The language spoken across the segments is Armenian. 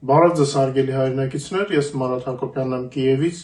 Բարև ձեզ հարգելի հայրենակիցներ, ես Մանոթ Հակոբյանն եմ Կիևից։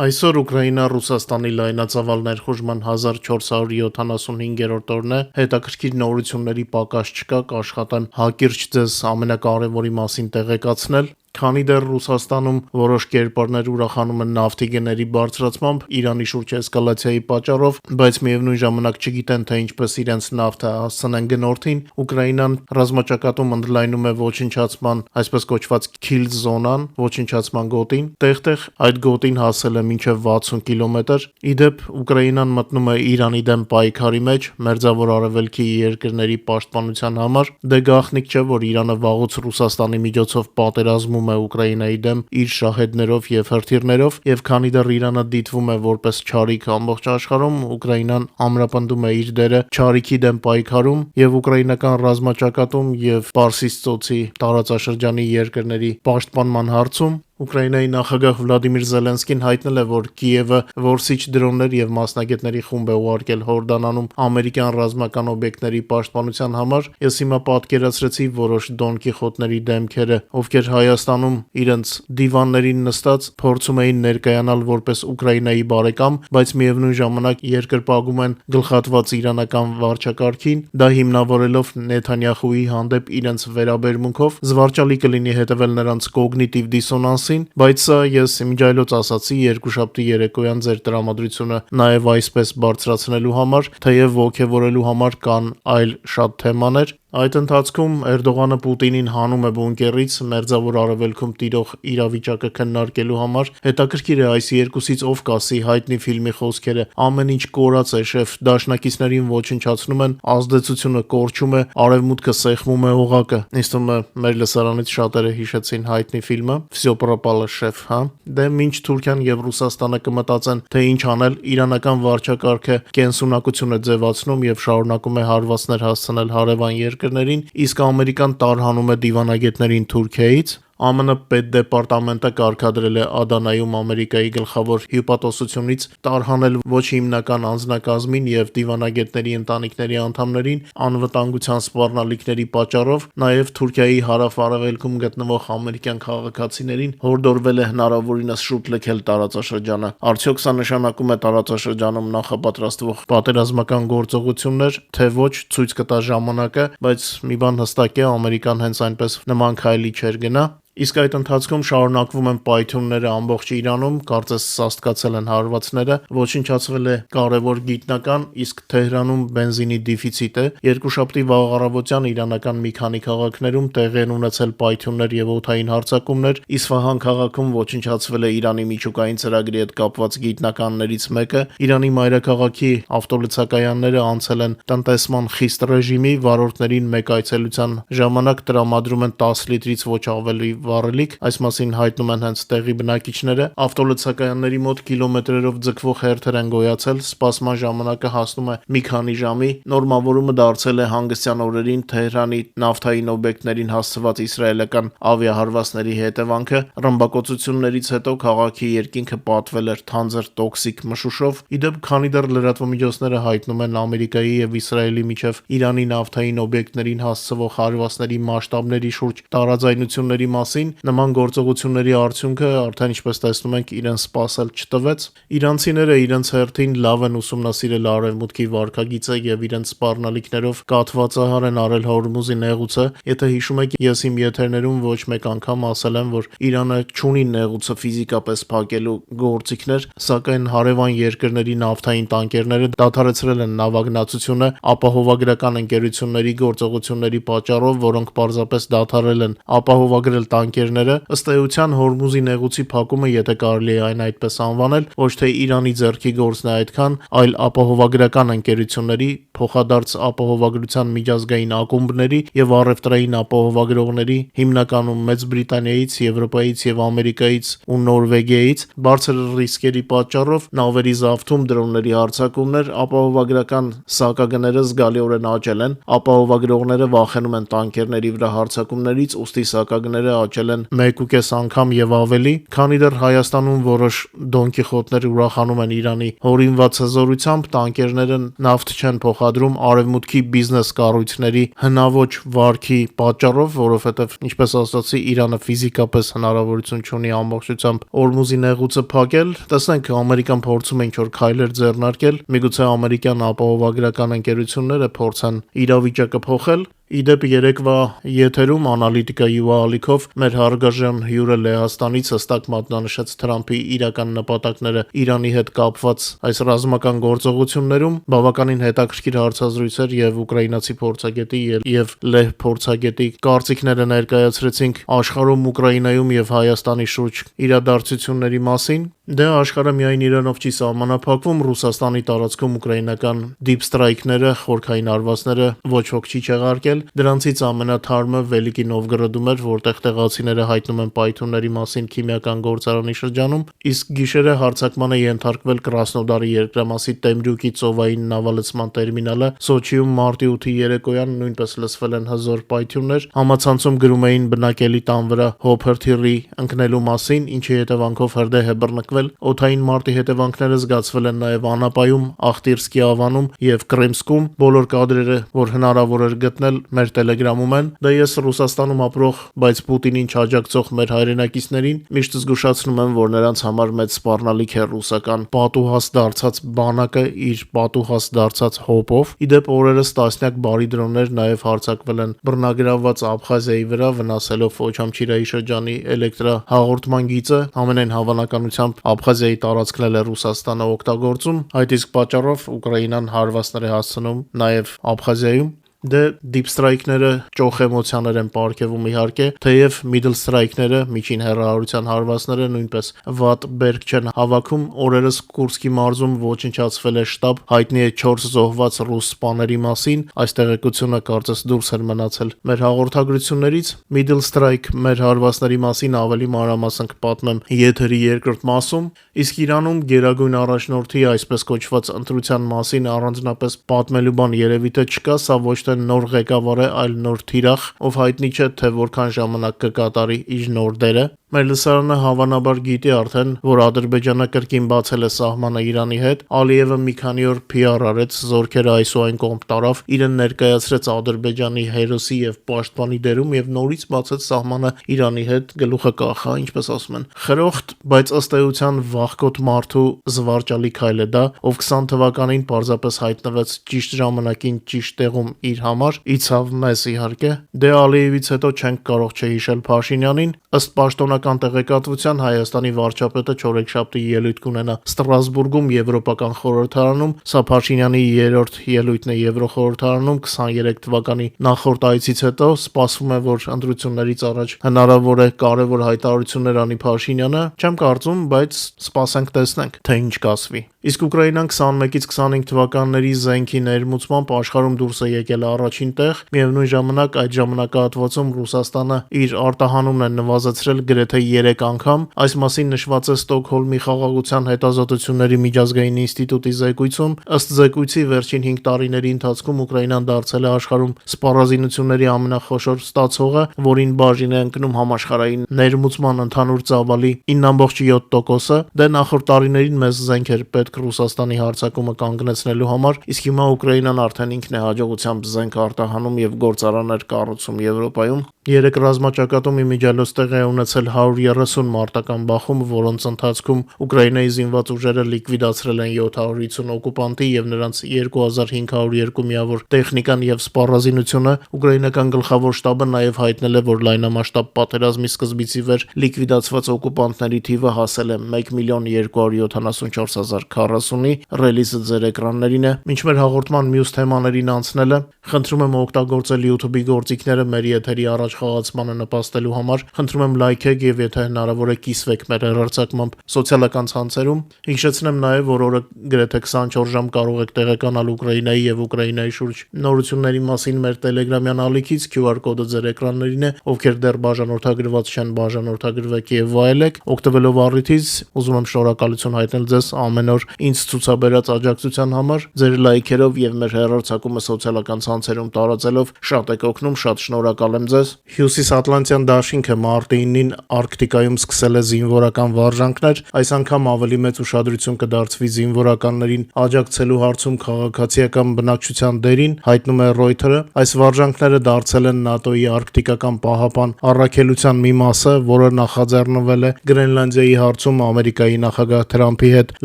Այսօր Ուկրաինա-Ռուսաստանի լայնածավալ ներխուժման 1475-րդ օրն է, հետաքրքիր նորությունների պակաս չկա, կաշխատեմ հակիրճ ձեզ ամենակարևորի մասին տեղեկացնել։ Քանի դեռ Ռուսաստանում որոշ կերպարներ ուրախանում են նավթի գների բարձրացմամբ Իրանի շուրջ էսկալացիայի պատճառով, բայց միևնույն ժամանակ չգիտեն, թե ինչպես իրենց նավթը հասցնեն գնորդին, Ուկրաինան ռազմաճակատում ընդլայնում է ոչնչացման, այսպես կոչված kill զոնան, ոչնչացման գոտին, տեղ-տեղ այդ գոտին հասել է մինչև 60 կիլոմետր։ Իդեպ Ուկրաինան մտնում է Իրանի դեմ պայքարի մեջ մերձավոր արևելքի երկրների պաշտպանության համար։ Դե գաղտնիք չէ, որ Իրանը վաղուց Ռուսաստանի միջոցով պատերազմում է Ուկրաինայի դեմ իր շահեդներով եւ հրթիռներով, եւ քանի դեռ Իրանը դիտվում է որպես չարիք ամբողջ աշխարհում, Ուկրաինան ամրապնդում է իր դերը չարիքի դեմ պայքարում եւ ուկրաինական ռազմաճակատում եւ Պարսից ծոցի տարածաշրջանի երկրների պաշտպանման հարցում։ Ուկրաինայի նախագահ Վլադիմիր Զելենսկին հայտնել է, որ Կիևը որսիչ դրոններ եւ մասնագետների խումբ է ուղարկել Հորդանանում ամերիկյան ռազմական օբյեկտների պաշտպանության համար։ Ես հիմա պատկերացրեցի որոշ Դոն Կիխոտների դեմքերը, ովքեր Հայաստանում իրենց դիվաններին նստած փորձում էին ներկայանալ որպես Ուկրաինայի բարեկամ, բայց միևնույն ժամանակ երկրպագում են գլխատված իրանական վարչակարգին, դա հիմնավորելով Նեթանյախուի հանդեպ իրենց վերաբերմունքով։ Զվարճալի կլինի հետևել նրանց կոգնիտիվ դիսոնանսին, բայց սա ես իմիջայլոց ասացի երկուշաբթի երեկոյան ձեր տրամադրությունը նաև այսպես բարձրացնելու համար, թեև ոգևորելու համար կան այլ շատ թեմաներ։ Այդ ընթացքում Էրդողանը Պուտինին հանում է բունկերից մերձավոր արևելքում տիրող իրավիճակը քննարկելու համար։ Հետաքրքիր է այս երկուսից ով կասի հայտնի ֆիլմի խոսքերը. ամեն ինչ կորած է, շեֆ, դաշնակիցներին ոչնչացնում են, ազդեցությունը կորչում է, արևմուտքը սեղմում է օղակը։ Ինձ թվում է մեր լսարանից շատերը հիշեցին հայտնի ֆիլմը Всё пропало, շեֆ, հա։ Դե մինչ Թուրքիան եւ Ռուսաստանը կմտածեն, թե ինչ անել, իրանական վարչակարգը կենսունակություն է ձևացնում եւ շարունակում է հարվածներ հասցնել հարևան երկրներին, իսկ Ամերիկան տարհանում է դիվանագետներին Թուրքիայից։ ԱՄՆ պետդեպարտամենտը կարգադրել է Ադանայում Ամերիկայի գլխավոր հյուպատոսությունից տարհանել ոչ հիմնական անձնակազմին եւ դիվանագետների ընտանիքների անդամներին անվտանգության սպառնալիքների պատճառով, նաեւ Թուրքիայի հարավ-արևելքում գտնվող ամերիկյան քաղաքացիներին հորդորվել է հնարավորինս շուտ լքել տարածաշրջանը։ Արդյոք սա նշանակում է տարածաշրջանում նախապատրաստվող պատերազմական գործողություններ, թե ոչ, ցույց կտա ժամանակը, բայց մի բան հստակ է, Ամերիկան հենց այնպես նման քայլի չէր գնա։ Իսկ այդ ընթացքում շարունակվում են պայթյունները ամբողջ Իրանում, կարծես սաստկացել են հարվածները, ոչնչացվել է կարևոր գիտնական, իսկ Թեհրանում բենզինի դեֆիցիտ է։ Երկուշաբթի վաղ առավոտյան իրանական մի քանի քաղաքներում տեղի են ունեցել պայթյուններ եւ օդային հարձակումներ։ Իսֆահան քաղաքում ոչնչացվել է Իրանի միջուկային ծրագրի հետ կապված գիտնականներից մեկը։ Իրանի մայրաքաղաքի ավտոլցակայանները անցել են տնտեսման խիստ ռեժիմի, վարորդներին մեկ այցելության ժամանակ տրամադրում են 10 լիտրից ոչ ավելի վառելիք, այս մասին հայտնում են հենց տեղի բնակիչները։ Ավտոլցակայանների մոտ կիլոմետրերով ձգվող հերթեր են գոյացել, սպասման ժամանակը հասնում է մի քանի ժամի։ Նորմավորումը դարձել է հանգստյան օրերին Թեհրանի նավթային օբյեկտներին հասցված իսրայելական ավիահարվածների հետևանքը։ Ռմբակոծություններից հետո քաղաքի երկինքը պատվել էր թանձր տոքսիկ մշուշով։ Իդեպ, քանի դեռ լրատվամիջոցները հայտնում են Ամերիկայի եւ Իսրայելի միջև Իրանի նավթային օբյեկտներին հասցվող հարվածների մասշտաբների շուրջ տարաձայնությունների մասին, նման գործողությունների արդյունքը արդեն ինչպես տեսնում ենք իրեն սпасել չտվեց։ Իրանցիները իրենց հերթին լավ են ուսումնասիրել արևմուտքի վարքագիծը եւ իրենց սպառնալիքներով կաթվածահար են արել Հորմուզի նեղուցը։ Եթե հիշում եք, ես իմ եթերներում ոչ մեկ անգամ ասել եմ, որ Իրանը չունի նեղուցը ֆիզիկապես փակելու գործիքներ, սակայն հարևան երկրների նավթային տանկերները դադարեցրել են նավագնացությունը ապահովագրական ընկերությունների գործողությունների պատճառով, որոնք պարզապես դադարել են ապահովագրել տանկերները։ Ըստ էության Հորմուզի նեղուցի փակումը, եթե կարելի է այն այդպես անվանել, ոչ թե Իրանի ձեռքի գործն է այդքան, այլ ապահովագրական ընկերությունների, փոխադարձ ապահովագրության միջազգային ակումբների եւ առևտրային ապահովագրողների, հիմնականում Մեծ Բրիտանիայից, Եվրոպայից եւ Ամերիկայից ու Նորվեգիայից, բարձր ռիսկերի պատճառով նավերի զավթում, դրոնների հարձակումներ, ապահովագրական սակագները զգալիորեն աճել են։ Ապահովագրողները վախենում են տանկերների վրա հարձակումներից, ուստի սակագները աճել են 1.5 անգամ եւ ավելի։ Քանի դեռ Հայաստանում որոշ Դոն Կիխոտներ ուրախանում են Իրանի հորինված հզորությամբ, տանկերները նավթ չեն փոխադրում ենթադրում արևմուտքի բիզնես կառույցների հնաոճ վարքի պատճառով, որովհետև ինչպես ասացի, Իրանը ֆիզիկապես հնարավորություն չունի ամբողջությամբ Օրմուզի նեղուցը փակել։ Տեսնենք, Ամերիկան փորձում է ինչ-որ քայլեր ձեռնարկել, միգուցե ամերիկյան ապահովագրական ընկերությունները փորձեն իրավիճակը փոխել։ Իդեպ երեկվա եթերում անալիտիկա Յուվա Ալիքով մեր հարգարժան հյուրը Լեհաստանից հստակ մատնանշեց Թրամփի իրական նպատակները Իրանի հետ կապված այս ռազմական գործողություններում, բավականին հետաքրքիր հարցազրույցեր եւ ուկրաինացի փորձագետի եւ լեհ փորձագետի կարծիքները ներկայացրեցինք աշխարհում, Ուկրաինայում եւ Հայաստանի շուրջ իրադարձությունների մասին։ Դե աշխարհը միայն Իրանով չի սահմանափակվում, Ռուսաստանի տարածքում ուկրաինական դիփ ստրայքները, խորքային արվածները ոչ ոք չի չեղարկել։ Դրանցից ամենաթարմը Վելիկի Նովգորոդում էր, որտեղ տեղացիները հայտնում են պայթյունների մասին քիմիական գործարանի շրջանում, իսկ գիշերը հարձակման է ենթարկվել Կրասնոդարի երկրամասի Տեմրյուկի ծովային նավալցման տերմինալը։ Սոչիում մարտի 8-ի երեկոյան նույնպես լսվել են հզոր պայթյուններ։ Համացանցում գրում էին բնակելի տան վրա հոփրթիրի ընկնելու մասին, ինչի հետևանքով հրդեհ է բռնկվել։ Օդային մարտի հետևանքները զգացվել են նաև Անապայում, Ախտիրսկի ավանում եւ Կրեմսկում։ Բոլոր կադրերը, որ հնարավոր էր գտնել, մեր Telegram-ում են։ Դա ես Ռուսաստանում ապրող, բայց Պուտինին չաջակցող մեր հայրենակիցներին միշտ զգուշացնում եմ, որ նրանց համար մեծ սպառնալիք է ռուսական պատուհաս դարձած բանակը իր պատուհաս դարձած հոպով։ Իդեպ օրերս տասնյակ բարի դրոններ նաև հարձակվել են բռնագրավված Աբխազիայի վրա, վնասելով Օչամչիրայի շրջանի էլեկտրահաղորդման գիծը։ Ամենայն հավանականությամբ Աբխազիայի տարածքն է Ռուսաստանը օգտագործում, այդ իսկ պատճառով Ուկրաինան հարվածներ է հասցնում նաև Աբխազիայում։ Դե դիփ ստրայքները ճոխ էմոցիաներ են պարգևում իհարկե, թեև միդլ ստրայքները, միջին հեռահարության հարվածները նույնպես վատ բերք չեն հավաքում։ Օրերս Կուրսկի մարզում ոչնչացվել է շտաբ, հայտնի է 4 զոհված ռուս սպաների մասին, այս տեղեկությունը կարծես դուրս էր մնացել մեր հաղորդագրություններից։ Middle strike մեր հարվածների մասին ավելի մանրամասն կպատմեմ եթերի երկրորդ մասում, իսկ Իրանում գերագույն առաջնորդի այսպես կոչված ընտրության մասին առանձնապես պատմելու բան երևի թե չկա, սա ոչ թե նոր ղեկավար է, այլ նոր թիրախ, ով հայտնի չէ թե որքան ժամանակ կկատարի իր նոր դերը։ Մեր լսարանը հավանաբար գիտի արդեն, որ Ադրբեջանը կրկին բացել է սահմանը Իրանի հետ։ Ալիևը մի քանի օր PR արեց, զորքերը այս ու այն կողմ տարավ, իրեն ներկայացրեց Ադրբեջանի հերոսի եւ պաշտպանի դերում եւ նորից բացեց սահմանը Իրանի հետ, գլուխը կախա, ինչպես ասում են։ Խրոխտ, բայց ըստ էության վախկոտ մարդու զվարճալի քայլ է դա, ով 20 թվականին պարզապես հայտնվեց ճիշտ ժամանակին, ճիշտ տեղում իր համար, իցավ մեզ իհարկե։ Դե Ալիևից հետո չենք կարող չհիշել Փաշինյանին։ Ըստ պաշտոնական տեղեկատվության Հայաստանի վարչապետը չորեքշաբթի ելույթ կունենա Ստրասբուրգում Եվրոպական խորհրդարանում։ Սա Փաշինյանի երրորդ ելույթն է Եվրոխորհրդարանում 23 թվականի նախորդ այցից հետո։ Սպասվում է, որ ընտրություններից առաջ հնարավոր է կարևոր հայտարարություններ անի Փաշինյանը։ Չեմ կարծում, բայց սպասենք տեսնենք, թե ինչ կասվի։ Իսկ Ուկրաինան 21-ից 25 թվականների զենքի ներմուծմամբ աշխարհում դուրս է եկել առաջին տեղ։ Միևնույն ժամանակ այդ ժամանակահատվածում Ռուսաստանը իր արտահանումն է նվազեցրել գրեթե 3 անգամ։ Այս մասին նշված է Ստոկհոլմի խաղաղության հետազոտությունների միջազգային ինստիտուտի զեկույցում։ Ըստ զեկույցի վերջին 5 տարիների ընթացքում Ուկրաինան դարձել է աշխարհում սպառազինությունների ամենախոշոր ստացողը, որին բաժին է ընկնում համաշխարհային ներմուծման ընդհանուր ծավալի 9.7%-ը։ Դե նախորդ տարիներին մեծ զենք էր պետք Ռուսաստանի հարձակումը կանգնեցնելու համար, իսկ հիմա Ուկրաինան արդեն ինքն է հաջողությամբ զենք արտահանում եւ գործարաններ կառուցում Եվրոպայում։ Երեք ռազմաճակատում իմիջիալոց տեղ է ունեցել 130 մարտական բախում, որոնց ընթացքում Ուկրաինայի զինված ուժերը լիկվիդացրել են 750 օկուպանտի եւ նրանց 2502 միավոր տեխնիկան եւ սպառազինությունը։ Ուկրաինական գլխավոր շտաբը նաեւ հայտնել է, որ լայնամասշտաբ պատերազմի սկզբից ի վեր լիկվիդացված օկուպանտների թիվը հասել է 1.274.040-ի։ Ռելիզը ձեր էկրաններին է։ Մինչ մեր հաղորդման մյուս թեմաներին անցնելը, խնդրում եմ օգտագործել YouTube-ի գործիքները մեր եթերի առաջ խաղացմանը նպաստելու համար։ Խնդրում եմ լայքեք եւ եթե հնարավոր է կիսվեք մեր հեռարձակմամբ սոցիալական ցանցերում։ Հիշեցնեմ նաեւ, որ օրը գրեթե 24 ժամ կարող եք տեղեկանալ Ուկրաինայի եւ Ուկրաինայի շուրջ նորությունների մասին մեր Telegram-յան ալիքից, QR կոդը ձեր էկրաններին է, ովքեր դեռ բաժանորդագրված չեն, բաժանորդագրվեք եւ վայելեք։ Օգտվելով առիթից, ուզում եմ շնորհակալություն հայտնել ձեզ ամեն օր ինձ ցուցաբերած աջակցության համար։ Ձեր լայքերով եւ մեր հեռարձակումը սոցիալական ցանցերում տարածելով շատ եք օգնում, շատ շնորհակալ եմ ձեզ։ Հյուսիսատլանտյան դաշինքը մարտի Մարտի 9-ին Արկտիկայում սկսել է զինվորական վարժանքներ, այս անգամ ավելի մեծ ուշադրություն կդարձվի զինվորականներին աջակցելու հարցում քաղաքացիական բնակչության դերին, հայտնում է Reuters-ը։ Այս վարժանքները դարձել են ՆԱՏՕ-ի արկտիկական պահապան առաքելության մի մասը, որը նախաձեռնվել է Գրենլանդիայի հարցում Ամերիկայի նախագահ Թրամփի հետ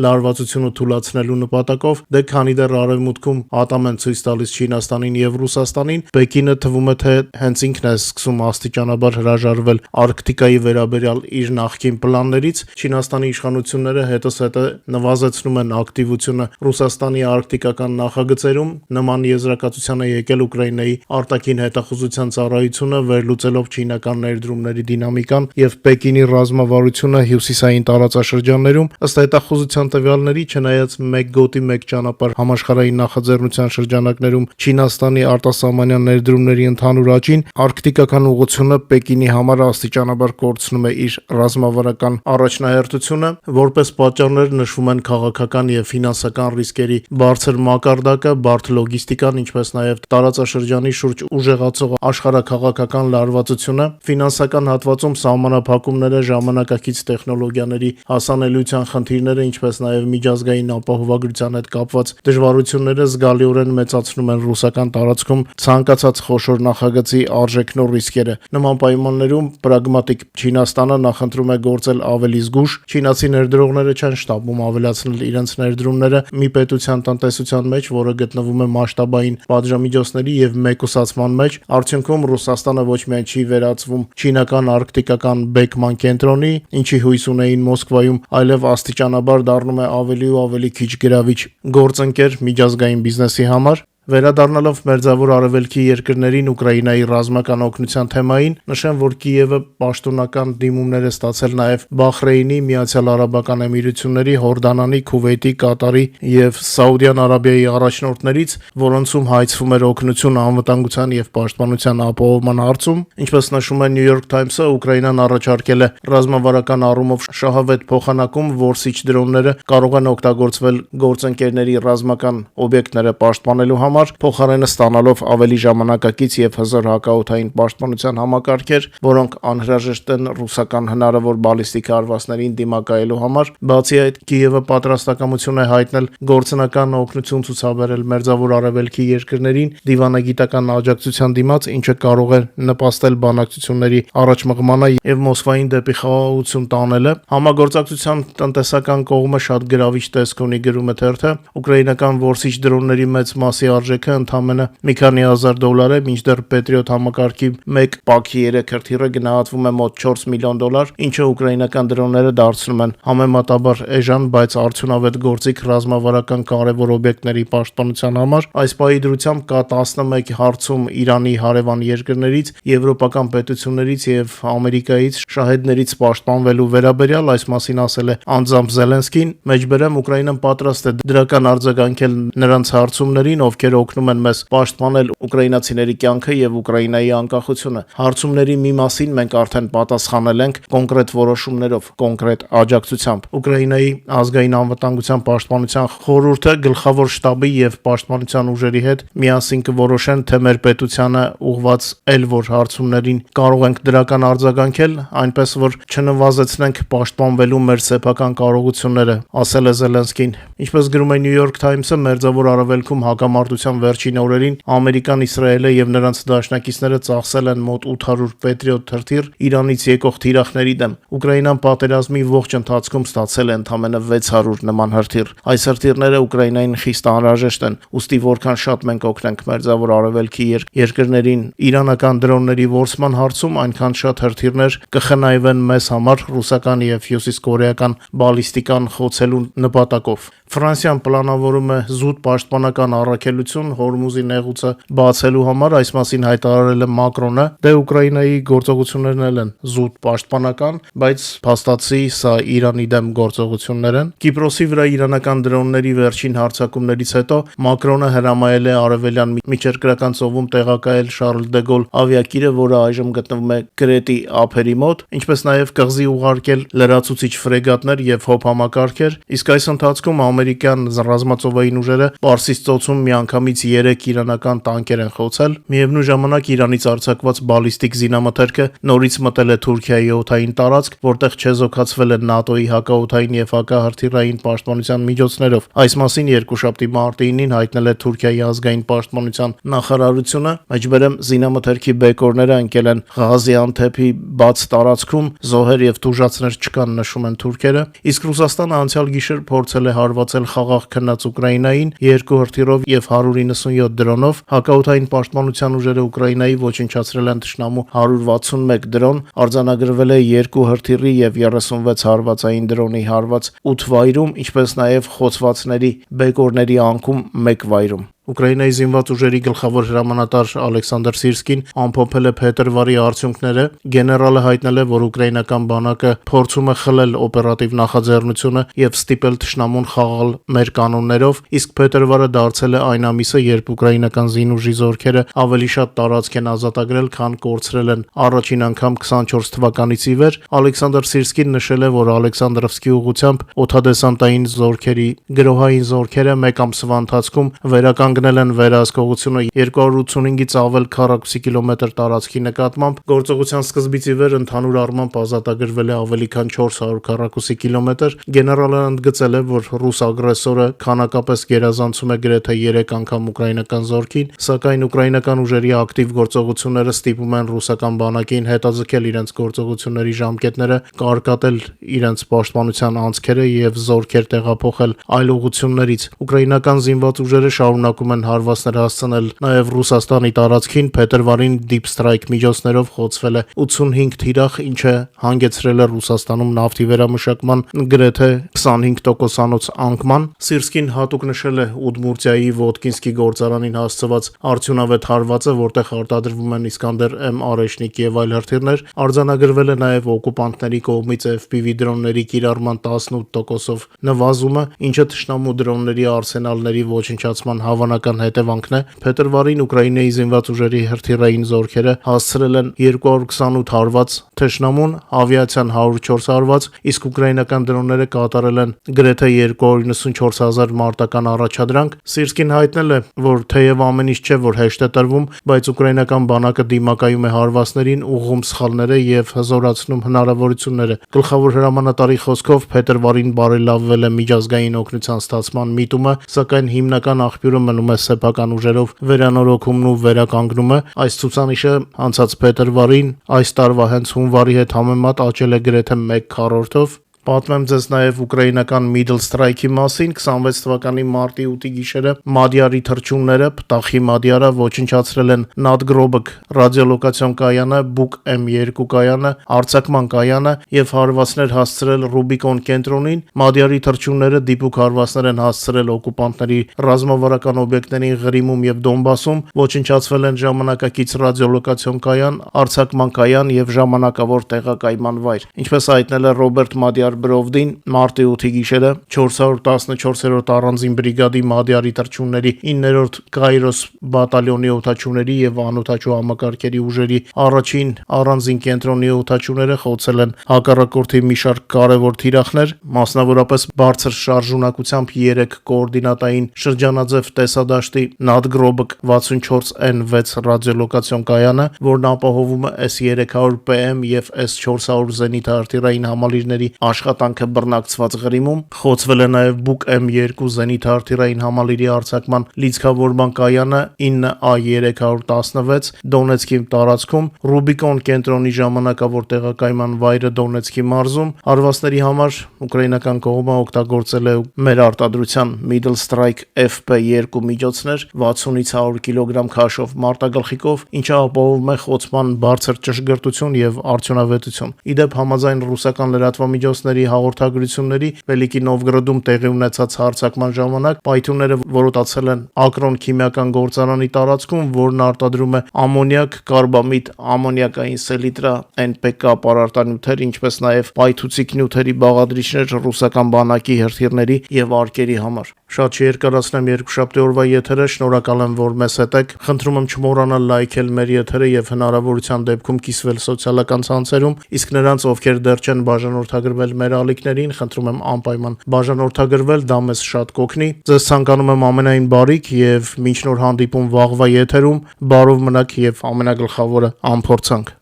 լարվածությունը թույլատնելու նպատակով, դե քանի դեռ Արևմուտքում ատամ են ցույց տալիս Չինաստանին եւ Ռուսաստանին, Պեկինը թվում է թե հենց ինքն է սկսում աստիճանաբար հրաժարվել Արկտիկայի վերաբերյալ իր նախկին պլաններից։ Չինաստանի իշխանությունները հետզհետե նվազեցնում են ակտիվությունը Ռուսաստանի արկտիկական նախագծերում, նման եզրակացության է եկել Ուկրաինայի արտաքին հետախուզության ծառայությունը, վերլուծելով չինական ներդրումների դինամիկան եւ Պեկինի ռազմավարությունը հյուսիսային տարածաշրջաններում։ Ըստ հետախուզության տվյալների, չնայած մեկ գոտի մեկ ճանապարհ համաշխարհային նախաձեռնության շրջանակներում Չինաստանի արտասահմանյան ներդրումների ընդհանուր աճին, արկտիկական ուղղությունը Պեկինի համար աստիճանաբար կորցնում է իր ռազմավարական առաջնահերթությունը։ Որպես պատճառներ նշվում են քաղաքական եւ ֆինանսական ռիսկերի բարձր մակարդակը, բարդ լոգիստիկան, ինչպես նաեւ տարածաշրջանի շուրջ ուժեղացող աշխարհաքաղաքական լարվածությունը, ֆինանսական հատվածում սահմանափակումները, ժամանակակից տեխնոլոգիաների հասանելիության խնդիրները, ինչպես նաեւ միջազգային ապահովագրության հետ կապված դժվարությունները զգալիորեն մեծացնում են ռուսական տարածքում ցանկացած խոշոր նախագծի արժեքն ու ռիսկերը։ Նման պայմաններում պրագմատիկ Չինաստանը նախընտրում է գործել ավելի զգուշ։ Չինացի ներդրողները չեն շտապում ավելացնել իրենց ներդրումները մի պետության տնտեսության մեջ, որը գտնվում է մասշտաբային պատժամիջոցների եւ մեկուսացման մեջ։ Արդյունքում Ռուսաստանը ոչ միայն չի վերածվում չինական արկտիկական բեկման կենտրոնի, ինչի հույս ունեին Մոսկվայում, այլև աստիճանաբար դառնում է ավելի ու ավելի քիչ գրավիչ գործընկեր միջազգային բիզնեսի համար։ Վերադառնալով Մերձավոր Արևելքի երկրներին Ուկրաինայի ռազմական օգնության թեմային, նշեմ, որ Կիևը պաշտոնական դիմումներ է ստացել նաև Բախրեյնի, Միացյալ Արաբական Էմիրությունների, Հորդանանի, Քուվեյթի, Կատարի եւ Սաուդյան Արաբիայի առաջնորդներից, որոնցում հայցվում էր օգնություն անվտանգության եւ պաշտպանության ապահովման հարցում։ Ինչպես նշում է New York Times-ը, Ուկրաինան առաջարկել է ռազմավարական առումով շահավետ փոխանակում, որսիչ դրոնները կարող են օգտագործվել գործընկերների ռազմական օբյեկտները պաշտպանելու համար, փոխարենը ստանալով ավելի ժամանակակից եւ հզոր հակաօդային պաշտպանության համակարգեր, որոնք անհրաժեշտ են ռուսական հնարավոր բալիստիկ հարվածներին դիմակայելու համար։ Բացի այդ, Կիևը պատրաստակամություն է հայտնել գործնական օգնություն ցուցաբերել Մերձավոր Արևելքի երկրներին դիվանագիտական աջակցության դիմաց, ինչը կարող է նպաստել բանակցությունների առաջմղմանը եւ Մոսկվային դեպի խաղաղություն տանելը։ Համագործակցության տնտեսական կողմը շատ գրավիչ տեսք ունի, գրում է թերթը։ Ուկրաինական որսիչ դրոնների մեծ մասի արժեքը ընդամենը մի քանի հազար դոլար է, մինչդեռ Patriot համակարգի մեկ պաքի 3 հրթիռը գնահատվում է մոտ 4 միլիոն դոլար, ինչը ուկրաինական դրոնները դարձնում են համեմատաբար էժան, բայց արդյունավետ գործիք ռազմավարական կարևոր օբյեկտների պաշտպանության համար։ Այս պահի դրությամբ կա 11 հարցում Իրանի հարևան երկրներից, եվրոպական պետություններից եւ Ամերիկայից շահեդներից պաշտպանվելու վերաբերյալ, այս մասին ասել է անձամբ Զելենսկին։ Մեջբերեմ, Ուկրաինան պատրաստ է դրական արձագանքել նրանց հարցումներին, ովքեր օգնում են մեզ պաշտպանել ուկրաինացիների կյանքը եւ Ուկրաինայի անկախությունը։ Հարցումների մի մասին մենք արդեն պատասխանել ենք կոնկրետ որոշումներով, կոնկրետ աջակցությամբ։ Ուկրաինայի ազգային անվտանգության պաշտպանության խորհուրդը գլխավոր շտաբի եւ պաշտպանության ուժերի հետ միասին կորոշեն, թե մեր պետությանը ուղված այլ որ հարցումներին կարող ենք դրական արձագանքել, այնպես որ չնվազեցնենք պաշտպանվելու մեր սեփական կարողությունները, ասել է Զելենսկին։ Ինչպես գրում է New York Times-ը, Մերձավոր Արևելքում հակամարտության վերջին օրերին Ամերիկան, Իսրայելը եւ նրանց դաշնակիցները ծախսել են մոտ 800 Patriot հրթիռ Իրանից եկող թիրախների դեմ։ Ուկրաինան պատերազմի ողջ ընթացքում ստացել է ընդամենը 600 նման հրթիռ։ Այս հրթիռները Ուկրաինային խիստ անհրաժեշտ են, ուստի որքան շատ մենք օգնենք Մերձավոր Արևելքի երկրներին իրանական դրոնների ворսման հարցում, այնքան շատ հրթիռներ կխնայվեն մեզ համար ռուսական եւ հյուսիսկորեական բալիստիկան խոցելու նպատակով։ Ֆրանսիան պլանավորում է զուտ պաշտպանական առաքելություն Հորմուզի նեղուցը բացելու համար, այս մասին հայտարարել է Մակրոնը։ Դե Ուկրաինայի գործողություններն են զուտ պաշտպանական, բայց փաստացի սա Իրանի դեմ գործողություններ են։ Կիպրոսի վրա իրանական դրոնների վերջին հարձակումներից հետո Մակրոնը հրամայել է արևելյան միջերկրական ծովում տեղակայել Շարլ դե Գոլ ավիակիրը, որը այժմ գտնվում է Կրետի ափերի մոտ, ինչպես նաև կղզի ուղարկել լրացուցիչ ֆրեգատներ եւ հոփ համակարգեր, իսկ այս ընթացքում ամերիկյան ռազմածովային ուժերը Պարսից ծոցում միանգամից 3 իրանական տանկեր են խոցել։ Միևնույն ժամանակ Իրանից արձակված բալիստիկ զինամթերքը նորից մտել է Թուրքիայի օդային տարածք, որտեղ չեզոքացվել է ՆԱՏՕ-ի հակաօդային եւ հակահրթիռային պաշտպանության միջոցներով։ Այս մասին երկուշաբթի մարտի 9-ին հայտնել է Թուրքիայի ազգային պաշտպանության նախարարությունը։ Մեջբերեմ զինամթերքի բեկորները ընկել են Ղազիանթեփի բաց տարածքում, զոհեր եւ տուժածներ չկան, նշում են թուրքերը։ Իսկ Ռուսաստանը անցյալ գիշեր փորձել է հարվածել խաղաղ քննած Ուկրաինային 2 հրթիռով եւ 197 դրոնով։ Հակաօդային պաշտպանության ուժերը Ուկրաինայի ոչնչացրել են թշնամու 161 դրոն, արձանագրվել է 2 հրթիռի եւ 36 հարվածային դրոնի հարված 8 վայրում, ինչպես նաեւ խոցվածների բեկորների անկում 1 վայրում։ Ուկրաինայի զինված ուժերի գլխավոր հրամանատար Ալեքսանդր Սիրսկին ամփոփել է փետրվարի արդյունքները։ Գեներալը հայտնել է, որ ուկրաինական բանակը փորձում է խլել օպերատիվ նախաձեռնությունը եւ ստիպել թշնամուն խաղալ մեր կանոններով, իսկ փետրվարը դարձել է այն ամիսը, երբ ուկրաինական զինուժի զորքերը ավելի շատ տարածք են ազատագրել, քան կորցրել են առաջին անգամ 24 թվականից ի վեր։ Ալեքսանդր Սիրսկին նշել է, որ Ալեքսանդրովսկի ուղղությամբ օդադեսանտային զորքերի գրոհային զորքերը մեկ ամսվա ընթացքում վերականգնել են վերահսկողությունը 285-ից ավել քառակուսի կիլոմետր տարածքի նկատմամբ։ Գործողության սկզբից ի վեր ընդհանուր առմամբ ազատագրվել է ավելի քան 400 քառակուսի կիլոմետր։ Գեներալը ընդգծել է, որ ռուս ագրեսորը քանակապես գերազանցում է գրեթե 3 անգամ ուկրաինական զորքին, սակայն ուկրաինական ուժերի ակտիվ գործողությունները ստիպում են ռուսական բանակին հետաձգել իրենց գործողությունների ժամկետները, կարկատել իրենց պաշտպանության անցքերը եւ զորքեր տեղափոխել այլ ուղղություններից։ Ուկրաինական զինված ուժերը շարունակում են հարվածներ հասցնել նաև Ռուսաստանի տարածքին։ Փետրվարին Deep Strike միջոցներով խոցվել է 85 թիրախ, ինչը հանգեցրել է Ռուսաստանում նավթի վերամշակման գրեթե 25%-անոց անկման։ Սիրսկին հատուկ նշել է Ուդմուրտիայի Ոդկինսկի գործարանին հասցված արդյունավետ հարվածը, որտեղ արտադրվում են Իսկանդեր-M Արեշնիկ եւ այլ հրթիռներ։ Արձանագրվել է նաև օկուպանտների կողմից FPV դրոնների կիրառման 18%-ով նվազումը, ինչը թշնամու դրոնների արսենալների ոչնչացման հավանական հետևանքն է։ Փետրվարին Ուկրաինայի զինված ուժերի հրթիռային զորքերը հասցրել են 228 հարված թշնամուն, ավիացիան 104 հարված, իսկ ուկրաինական դրոնները կատարել են գրեթե 294,000 մարտական առաջադրանք։ Սիրսկին հայտնել է, որ թեև ամեն ինչ չէ, որ հեշտ է տրվում, բայց ուկրաինական բանակը դիմակայում է հարվածներին, ուղղում սխալները եւ հզորացնում հնարավորությունները։ Գլխավոր հրամանատարի խոսքով փետրվարին բարելավվել է միջազգային օգնության ստացման միտումը, սակայն հիմնական աղբյուրը մնում է սեփական ուժերով վերանորոգումն ու վերականգնումը։ Այս ցուցանիշը անցած փետրվարին այս տարվա հենց հունվարի հետ համեմատ աճել է գրեթե 1/4-ով։ Պատմեմ ձեզ նաև ուկրաինական Middle Strike-ի մասին։ 26 թվականի մարտի 8-ի գիշերը Մադիարի թռչունները Պտախի Մադիարը ոչնչացրել են Նադգրոբկ ռադիոլոկացիոն կայանը, Բուկ M2 կայանը, արձակման կայանը եւ հարվածներ հասցրել Ռուբիկոն կենտրոնին։ Մադիարի թռչունները դիպուկ հարվածներ են հասցրել օկուպանտների ռազմավարական օբյեկտներին Ղրիմում եւ Դոնբասում, ոչնչացվել են ժամանակակից ռադիոլոկացիոն կայան, արձակման կայան եւ ժամանակավոր տեղակայման վայր։ Ինչպես հայտնել է Ռոբերտ Մադիար Բրովդին, մարտի 8-ի գիշերը 414-րդ առանձին բրիգադի Մադիարի թռչունների 9-րդ Կայրոս բատալյոնի օդաչուների եւ անօդաչու համակարգերի ուժերի առաջին առանձին կենտրոնի օդաչուները խոցել են հակառակորդի մի շարք կարևոր թիրախներ, մասնավորապես բարձր շարժունակությամբ 3 կոորդինատային շրջանաձև տեսադաշտի Նադգրոբկ 64N6 ռադիոլոկացիոն կայանը, որն ապահովում է S300PM եւ S400 զենիթահրթիռային համալիրների աշխատանքը բռնակցված Ղրիմում, խոցվել է նաև Բուկ M2 զենիթահրթիռային համալիրի արձակման լիցքավորման կայանը 9A316 Դոնեցկի տարածքում, Ռուբիկոն կենտրոնի ժամանակավոր տեղակայման վայրը Դոնեցկի մարզում։ Հարվածների համար ուկրաինական կողմը օգտագործել է մեր արտադրության Middle Strike FP2 միջոցներ 60-ից 100 կիլոգրամ քաշով մարտագլխիկով, ինչը ապահովում է խոցման բարձր ճշգրտություն եւ արդյունավետություն։ Իդեպ համաձայն ռուսական լրատվամիջոցների հաղորդագրությունների Վելիկի Նովգրոդում տեղի ունեցած հարձակման ժամանակ պայթյունները որոտացել են Ակրոն քիմիական գործարանի տարածքում, որն արտադրում է ամոնիակ, կարբամիտ, ամոնիակային սելիտրա, NPK պարարտանյութեր, ինչպես նաև պայթուցիկ նյութերի բաղադրիչներ ռուսական բանակի հրթիռների եւ արկերի համար։ Շատ չերկարացնեմ երկուշաբթի օրվա եթերը, շնորհակալ եմ, որ մեզ հետ եք, խնդրում եմ չմոռանալ լայքել մեր եթերը եւ հնարավորության դեպքում կիսվել սոցիալական ցանցերում, իսկ նրանց, ովքեր դեռ չեն բաժանորդագրվել մեր ալիքներին, խնդրում եմ անպայման բաժանորդագրվել, դա մեզ շատ կօգնի։ Ձեզ ցանկանում եմ ամենայն բարիք եւ մինչ նոր հանդիպում վաղվա եթերում, բարով մնաք եւ ամենագլխավորը անփորձանք։